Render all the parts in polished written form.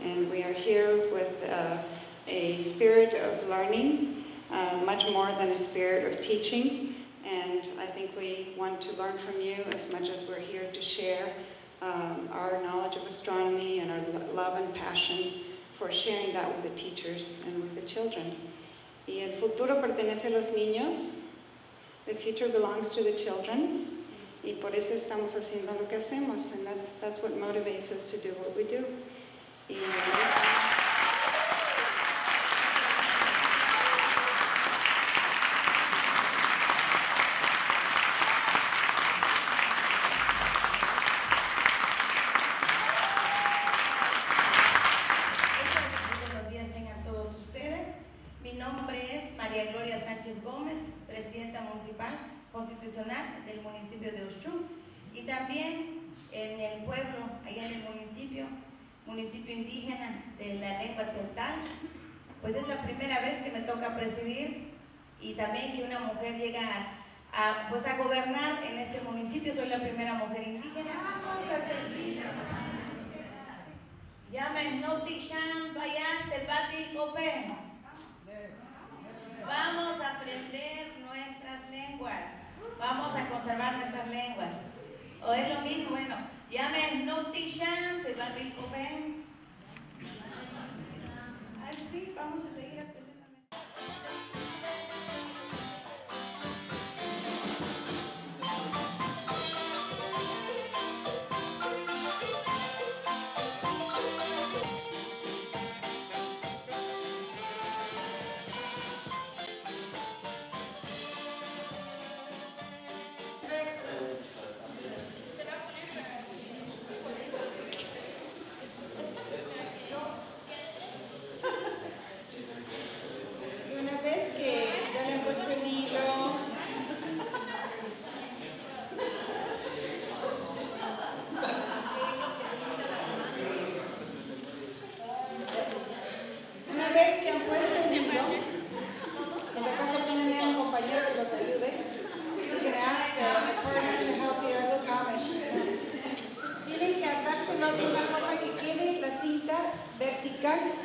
And we are here with a spirit of learning, much more than a spirit of teaching. And I think we want to learn from you as much as we're here to share our knowledge of astronomy and our love and passion for sharing that with the teachers and with the children. Y el futuro pertenece a los niños. The future belongs to the children. Y por eso estamos haciendo lo que hacemos. And that's what motivates us to do what we do. Y, presidenta municipal constitucional del municipio de Oshun, y también en el pueblo, allá en el municipio indígena de la lengua tzeltal. Pues es la primera vez que me toca presidir y también que una mujer llega a gobernar en ese municipio. Soy la primera mujer indígena. Vamos a servir. Llamen Notishan, Bayan, Tepatil, Cope. Vamos a aprender nuestras lenguas, vamos a conservar nuestras lenguas. ¿O es lo mismo? Bueno, llamen Notishan, Tepatil, Cope. Así vamos a seguir aprendiendo.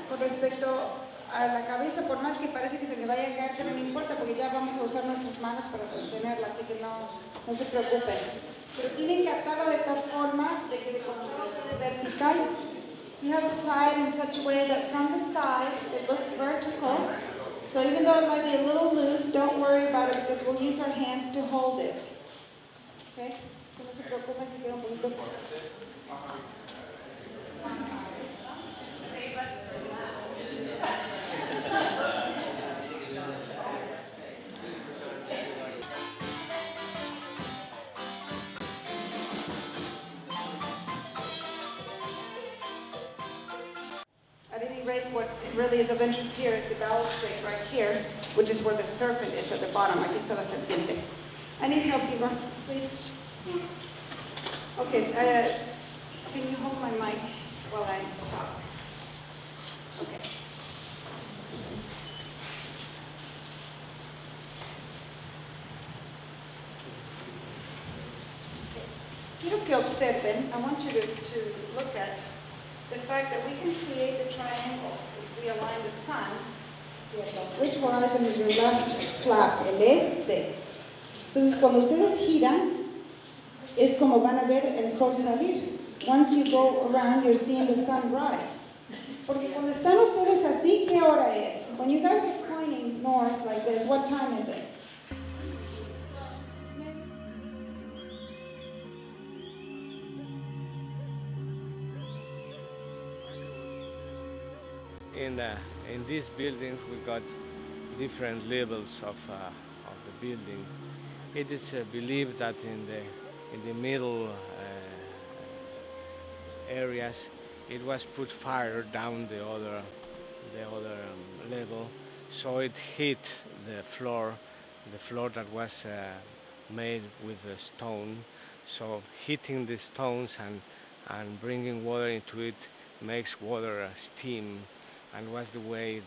Con respecto a la cabeza, por más que parece que se le vaya a caer, pero no importa porque ya vamos a usar nuestras manos para sostenerla, así que no se preocupen. Pero tienen que atarla de tal forma de que de costado quede vertical. You have to tie it in such a way that from the side it looks vertical. So even though it might be a little loose, don't worry about it because we'll use our hands to hold it. Okay? So no se preocupen si queda un poquito fuerte. At any rate, what really is of interest here is the balustrade right here, which is where the serpent is at the bottom. Aquí está la serpiente. I need help, Igor, please. Okay, can you hold my mic while I talk? Okay. Quiero que observen, I want you to look at the fact that we can create the triangles if we align the sun. Which horizon is your left flap? El este. Entonces, cuando ustedes giran, es como van a ver el sol salir. Once you go around, you're seeing the sun rise. Porque cuando están ustedes así, ¿qué hora es? When you guys are pointing north like this, what time is it? in these buildings we got different levels of the building. It is believed that in the middle areas it was put fire down the other level, so it hit the floor that was made with the stone. So hitting the stones and bringing water into it makes water steam, and was the way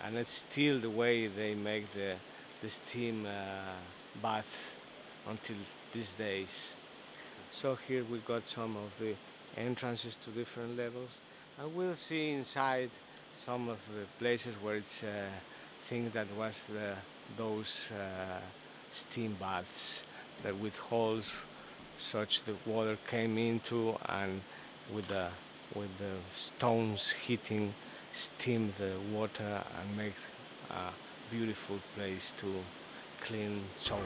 and it's still the way they make the steam bath until these days. So here we got some of the entrances to different levels, and we'll see inside some of the places where it's think that was those steam baths that with holes such the water came into, and with the stones hitting steam the water and make a beautiful place to clean soul.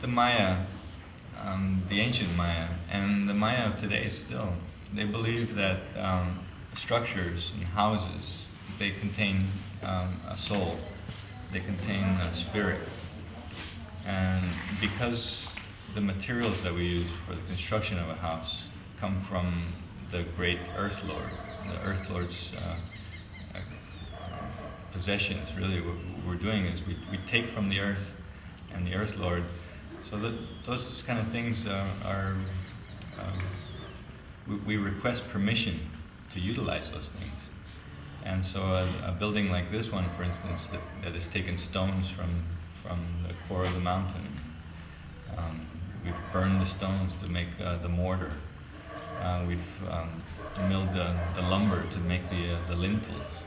The Maya, the ancient Maya, and the Maya of today still, they believe that structures and houses, they contain a soul, they contain a spirit. And because the materials that we use for the construction of a house come from the great Earth Lord, the Earth Lord's possessions, really what we're doing is we take from the earth and the Earth Lord. So that those kind of things we request permission to utilize those things. And so a building like this one, for instance, that has taken stones from the core of the mountain. We've burned the stones to make the mortar. We've milled the lumber to make the lintels.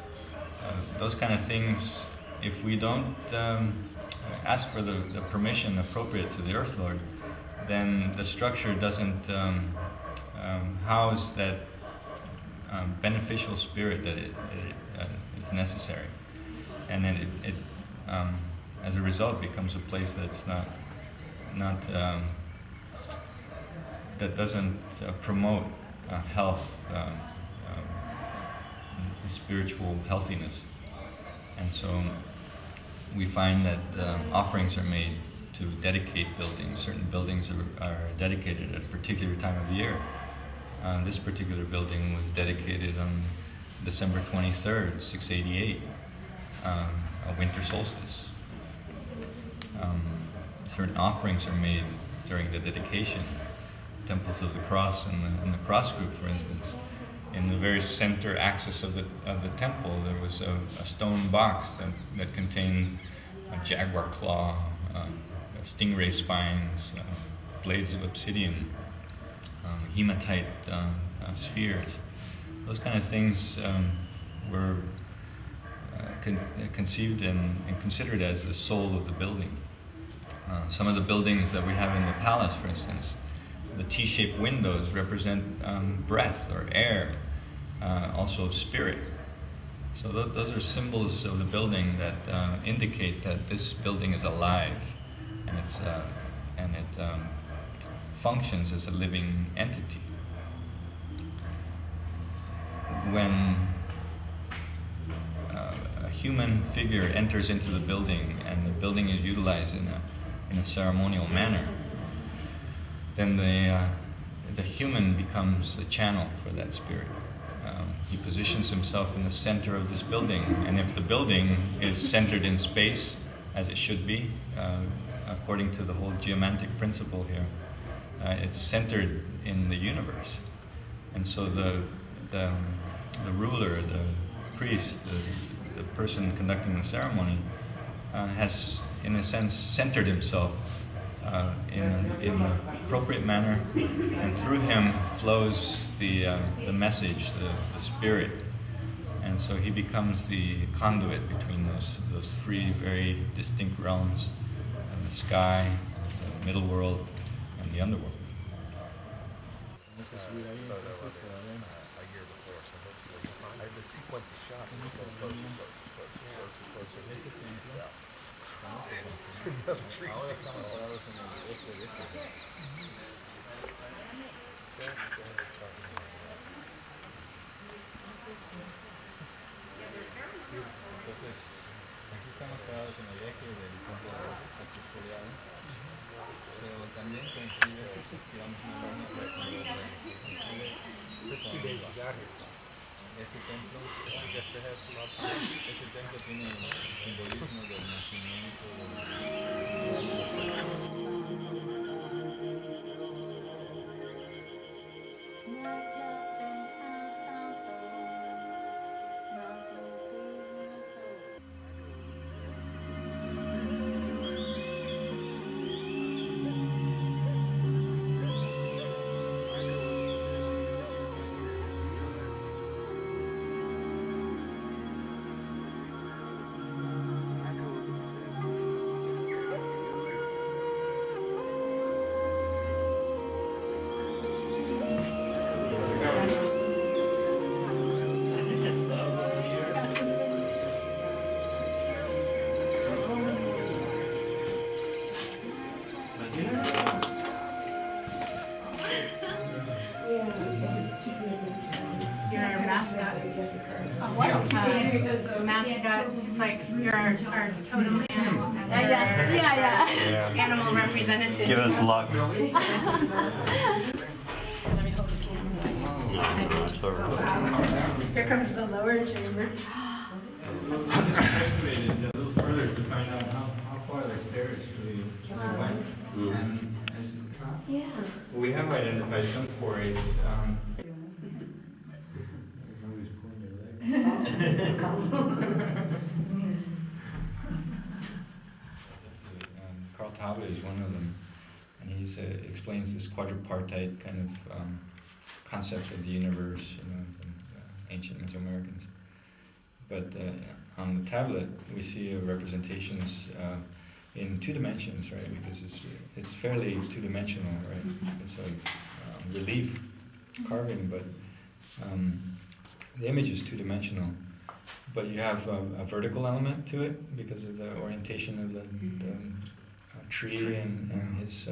Those kind of things, if we don't ask for the permission appropriate to the Earth Lord, then the structure doesn't house that beneficial spirit that is necessary, and then it as a result becomes a place that's not that doesn't promote health, spiritual healthiness. And so we find that offerings are made to dedicate buildings. Certain buildings are dedicated at a particular time of year. This particular building was dedicated on December 23rd, 688, a winter solstice. Certain offerings are made during the dedication. Temples of the Cross and the Cross Group, for instance. In the very center axis of the temple, there was a stone box that contained a jaguar claw, stingray spines, blades of obsidian, hematite spheres. Those kind of things were conceived and considered as the soul of the building. Some of the buildings that we have in the palace, for instance, the T-shaped windows represent breath or air, also spirit. So those are symbols of the building that indicate that this building is alive, and it functions as a living entity. When a human figure enters into the building and the building is utilized in a ceremonial manner, then the human becomes the channel for that spirit. He positions himself in the center of this building, and if the building is centered in space, as it should be, according to the whole geomantic principle here, it's centered in the universe. And so the ruler, the priest, the person conducting the ceremony has, in a sense, centered himself in an appropriate manner, and through him flows the message, the spirit, and so he becomes the conduit between those three very distinct realms: the sky, the middle world, and the underworld. Entonces, aquí estamos parados en el eje del punto de las pero también coincide que tiramos una línea para este templo tiene el simbolismo del nacimiento mascot. It's like you're our totem animal. Yeah. Animal representative. Give us luck. Let me hold the camera. Here comes the lower chamber. Excavated a little further to find out how far the stairs really went. And we have identified some quarries. Carl Tauber is one of them, and he explains this quadripartite kind of concept of the universe, from ancient Mesoamericans. But on the tablet, we see representations in 2 dimensions, right? Because it's fairly 2-dimensional, right? It's like relief carving, but the image is 2-dimensional. But you have a vertical element to it because of the orientation of the tree and his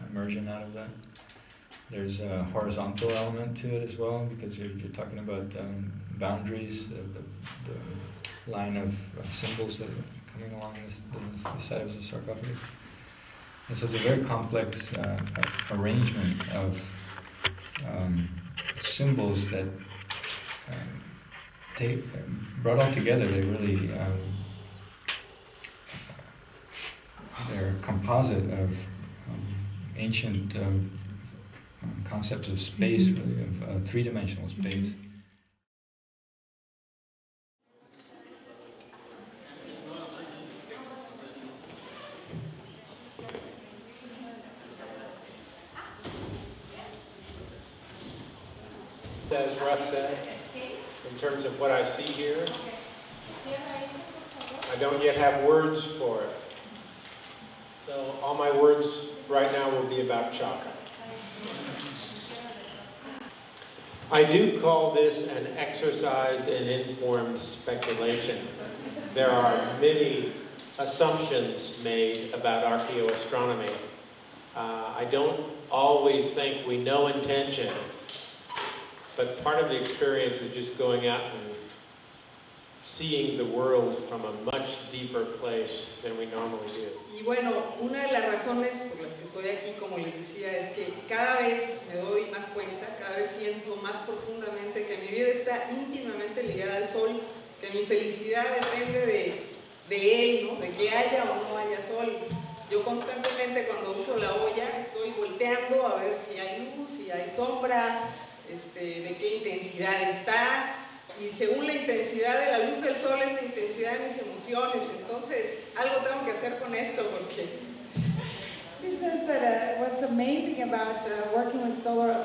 immersion out of that. There's a horizontal element to it as well because you're talking about boundaries, the line of symbols that are coming along the side of the sarcophagus. And so it's a very complex arrangement of symbols that brought all together, they really they're a composite of ancient concepts of space, really, of 3-dimensional space. As Russ said, in terms of what I see here, I don't yet have words for it. So all my words right now will be about chocolate. I do call this an exercise in informed speculation. There are many assumptions made about archaeoastronomy. I don't always think we know intention, but part of the experience is just going out and seeing the world from a much deeper place than we normally do. Y bueno, una de las razones por las que estoy aquí, como les decía, es que cada vez me doy más cuenta, cada vez siento más profundamente que mi vida está íntimamente ligada al sol, que mi felicidad depende de él, ¿no? De que haya o no haya sol. Yo constantemente cuando uso la olla estoy volteando a ver si hay luz, si hay sombra, de qué intensidad está. Y según la intensidad de la luz del sol es la intensidad de mis emociones. Entonces, algo tengo que hacer con esto porque... She says that what's amazing about working with solar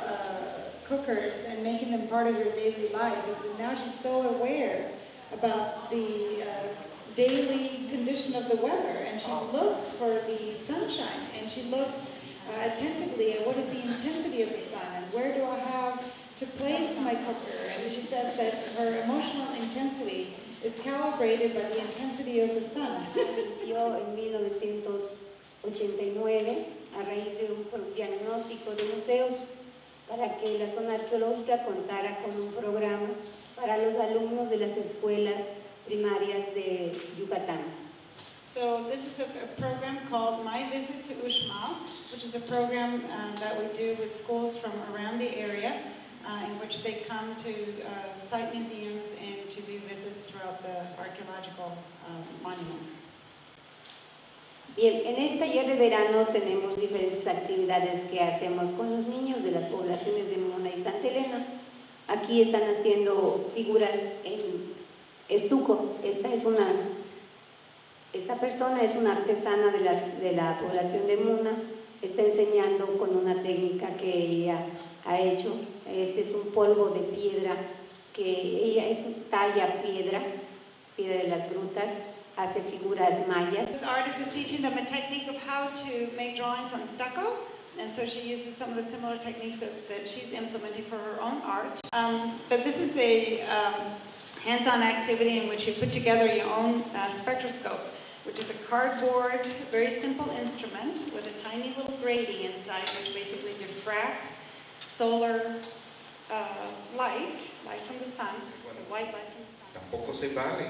cookers and making them part of your daily life is that now she's so aware about the daily condition of the weather, and she looks for the sunshine, and she looks attentively at what is the intensity of the sun, and where do I have to place my cooker. And she says that her emotional intensity is calibrated by the intensity of the sun. Inició en 1989 a raíz de un diagnóstico de museos para que la zona arqueológica contara con un programa para los alumnos de las escuelas primarias de Yucatán. So this is a program called My Visit to Uxmal, which is a program that we do with schools from around the area, in which they come to site museums and to do visits throughout the archaeological monuments. Bien, en el taller de verano tenemos diferentes actividades que hacemos con los niños de las poblaciones de Mona y Santa Elena. Aquí están haciendo figuras en estuco. Esta persona es una artesana de la población de Muna. Está enseñando con una técnica que ella ha hecho. Este es un polvo de piedra que ella talla piedra de las grutas, hace figuras mayas. The artist is teaching them a technique of how to make drawings on stucco, and so she uses some of the similar techniques that she's implementing for her own art. But this is a hands-on activity in which you put together your own spectroscope, which is a cardboard, very simple instrument with a tiny little grating inside, which basically diffracts solar light from the sun, the white light from the sun. Tampoco se vale,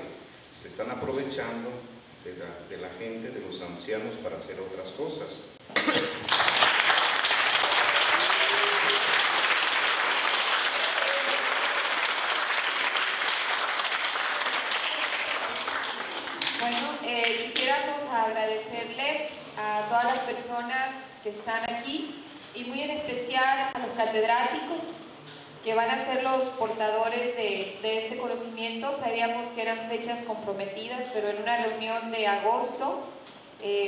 se están aprovechando de la gente, de los ancianos para hacer otras cosas. Bueno, quisiéramos agradecerle a todas las personas que están aquí y muy en especial a los catedráticos que van a ser los portadores de este conocimiento. Sabíamos que eran fechas comprometidas, pero en una reunión de agosto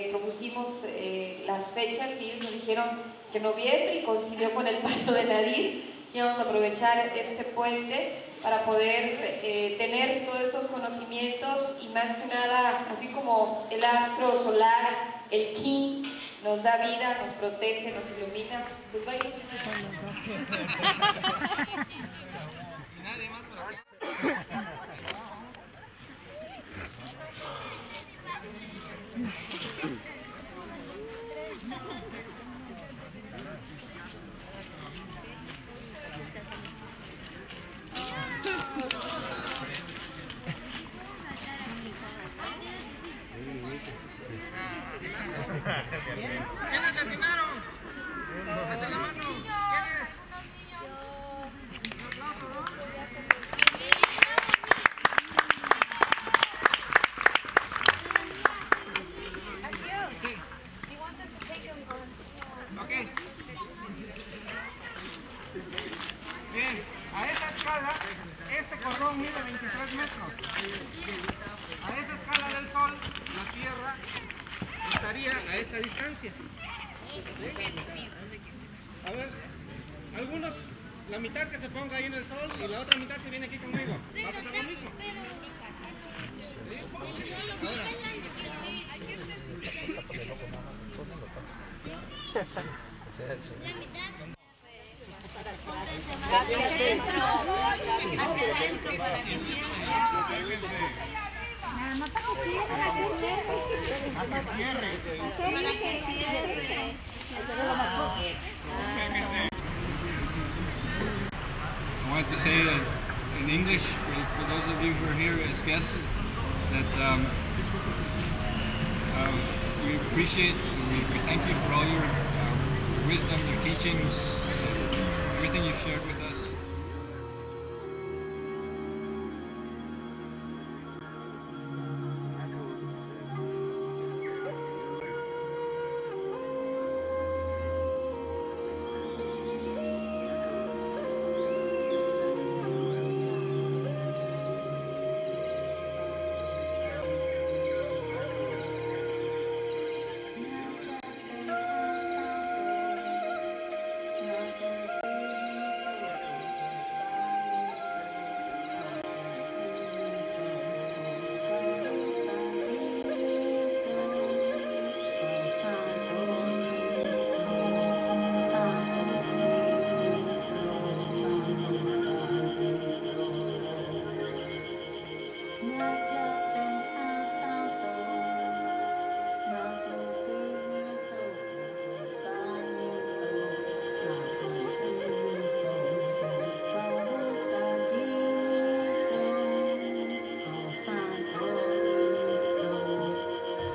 propusimos las fechas y ellos nos dijeron que noviembre, y coincidió con el paso de Nadir, y vamos a aprovechar este puente para poder tener todos estos conocimientos y más que nada, así como el astro solar, el King, nos da vida, nos protege, nos ilumina, pues va a iluminar. ¿Quiénes latinaron? ¡Hacen la mano! ¿Quiénes? Un aplauso, ¿no? Ok. Bien, a esa escala, este cordón mide 23 metros. A esa escala del Sol, la Tierra estaría a esta distancia. A ver, algunos, la mitad que se ponga ahí en el Sol y la otra mitad se viene aquí conmigo. ¿Va a pasar lo mismo? Ahora. I wanted to say in English, for those of you who are here as guests, that we appreciate, we thank you for all your wisdom, your teachings, everything you've shared with us.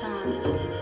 Santo.